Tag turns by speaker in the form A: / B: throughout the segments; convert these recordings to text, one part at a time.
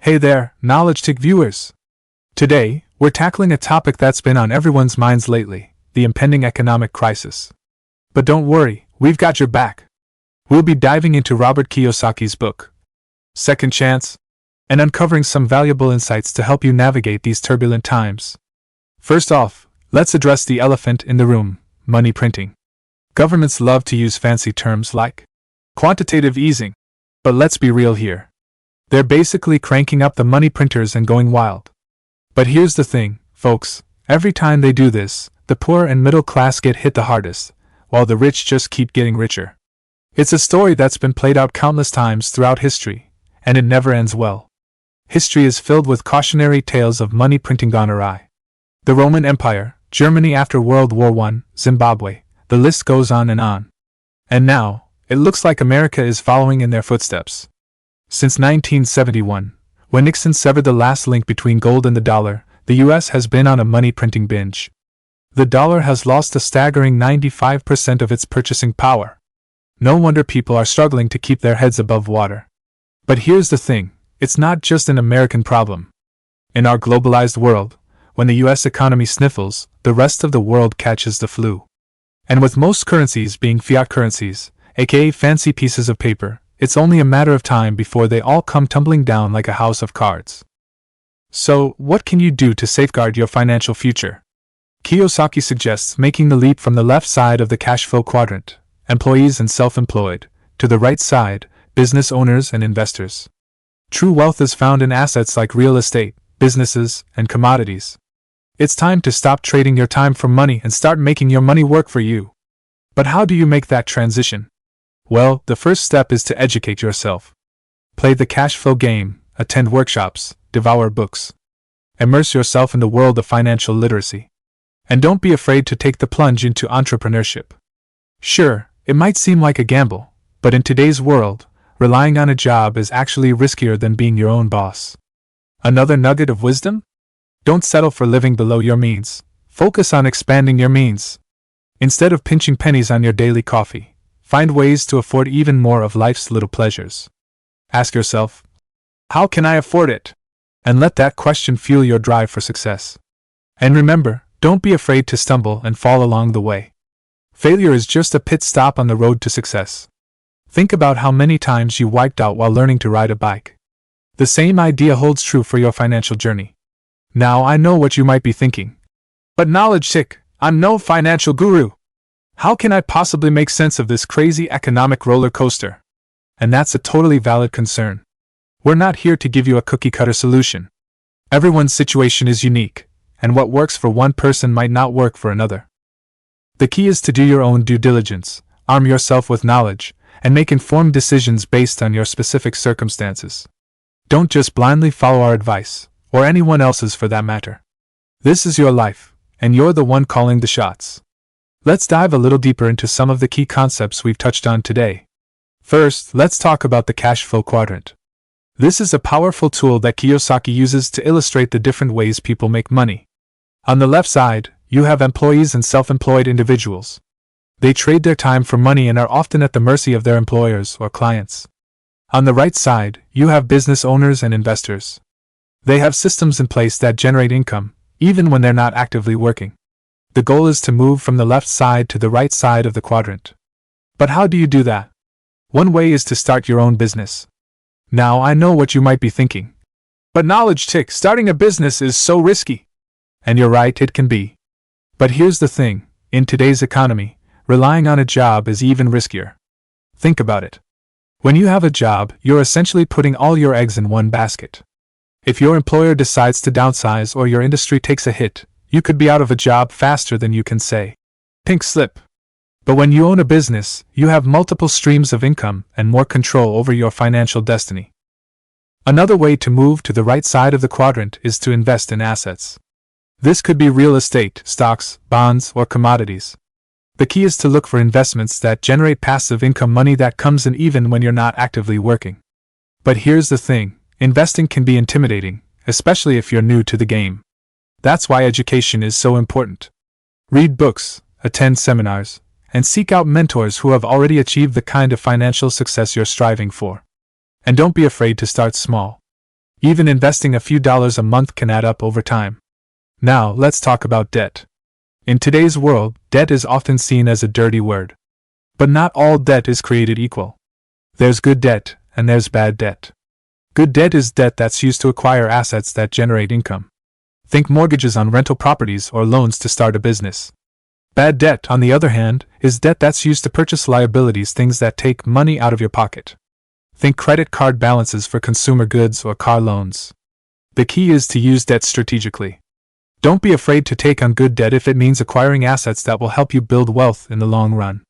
A: Hey there, Knowledge Tick viewers! Today, we're tackling a topic that's been on everyone's minds lately, the impending economic crisis. But don't worry, we've got your back. We'll be diving into Robert Kiyosaki's book, Second Chance, and uncovering some valuable insights to help you navigate these turbulent times. First off, let's address the elephant in the room, money printing. Governments love to use fancy terms like quantitative easing, but let's be real here. They're basically cranking up the money printers and going wild. But here's the thing, folks, every time they do this, the poor and middle class get hit the hardest, while the rich just keep getting richer. It's a story that's been played out countless times throughout history, and it never ends well. History is filled with cautionary tales of money printing gone awry. The Roman Empire, Germany after World War I, Zimbabwe, the list goes on. And now, it looks like America is following in their footsteps. Since 1971, when Nixon severed the last link between gold and the dollar, the US has been on a money printing binge. The dollar has lost a staggering 95% of its purchasing power. No wonder people are struggling to keep their heads above water. But here's the thing, it's not just an American problem. In our globalized world, when the US economy sniffles, the rest of the world catches the flu. And with most currencies being fiat currencies, aka fancy pieces of paper, it's only a matter of time before they all come tumbling down like a house of cards. So, what can you do to safeguard your financial future? Kiyosaki suggests making the leap from the left side of the cash flow quadrant, employees and self-employed, to the right side, business owners and investors. True wealth is found in assets like real estate, businesses, and commodities. It's time to stop trading your time for money and start making your money work for you. But how do you make that transition? Well, the first step is to educate yourself. Play the cash flow game, attend workshops, devour books. Immerse yourself in the world of financial literacy. And don't be afraid to take the plunge into entrepreneurship. Sure, it might seem like a gamble, but in today's world, relying on a job is actually riskier than being your own boss. Another nugget of wisdom? Don't settle for living below your means. Focus on expanding your means. Instead of pinching pennies on your daily coffee, find ways to afford even more of life's little pleasures. Ask yourself, how can I afford it? And let that question fuel your drive for success. And remember, don't be afraid to stumble and fall along the way. Failure is just a pit stop on the road to success. Think about how many times you wiped out while learning to ride a bike. The same idea holds true for your financial journey. Now I know what you might be thinking. But Knowledge Tick, I'm no financial guru. How can I possibly make sense of this crazy economic roller coaster? And that's a totally valid concern. We're not here to give you a cookie-cutter solution. Everyone's situation is unique, and what works for one person might not work for another. The key is to do your own due diligence, arm yourself with knowledge, and make informed decisions based on your specific circumstances. Don't just blindly follow our advice, or anyone else's for that matter. This is your life, and you're the one calling the shots. Let's dive a little deeper into some of the key concepts we've touched on today. First, let's talk about the cash flow quadrant. This is a powerful tool that Kiyosaki uses to illustrate the different ways people make money. On the left side, you have employees and self-employed individuals. They trade their time for money and are often at the mercy of their employers or clients. On the right side, you have business owners and investors. They have systems in place that generate income, even when they're not actively working. The goal is to move from the left side to the right side of the quadrant. But how do you do that? One way is to start your own business. Now I know what you might be thinking. But Knowledge Tick, starting a business is so risky. And you're right, it can be. But here's the thing, in today's economy, relying on a job is even riskier. Think about it. When you have a job, you're essentially putting all your eggs in one basket. If your employer decides to downsize or your industry takes a hit, you could be out of a job faster than you can say, pink slip. But when you own a business, you have multiple streams of income and more control over your financial destiny. Another way to move to the right side of the quadrant is to invest in assets. This could be real estate, stocks, bonds, or commodities. The key is to look for investments that generate passive income, money that comes in even when you're not actively working. But here's the thing, investing can be intimidating, especially if you're new to the game. That's why education is so important. Read books, attend seminars, and seek out mentors who have already achieved the kind of financial success you're striving for. And don't be afraid to start small. Even investing a few dollars a month can add up over time. Now, let's talk about debt. In today's world, debt is often seen as a dirty word. But not all debt is created equal. There's good debt, and there's bad debt. Good debt is debt that's used to acquire assets that generate income. Think mortgages on rental properties or loans to start a business. Bad debt, on the other hand, is debt that's used to purchase liabilities, things that take money out of your pocket. Think credit card balances for consumer goods or car loans. The key is to use debt strategically. Don't be afraid to take on good debt if it means acquiring assets that will help you build wealth in the long run.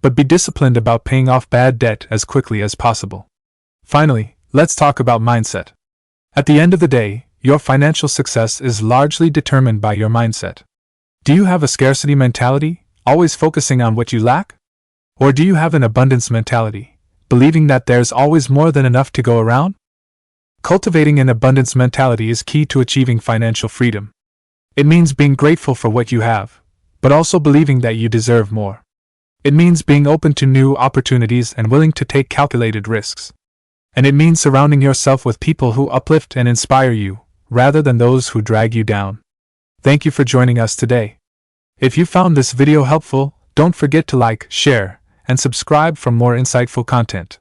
A: But be disciplined about paying off bad debt as quickly as possible. Finally, let's talk about mindset. At the end of the day, your financial success is largely determined by your mindset. Do you have a scarcity mentality, always focusing on what you lack? Or do you have an abundance mentality, believing that there's always more than enough to go around? Cultivating an abundance mentality is key to achieving financial freedom. It means being grateful for what you have, but also believing that you deserve more. It means being open to new opportunities and willing to take calculated risks. And it means surrounding yourself with people who uplift and inspire you, rather than those who drag you down. Thank you for joining us today. If you found this video helpful, don't forget to like, share, and subscribe for more insightful content.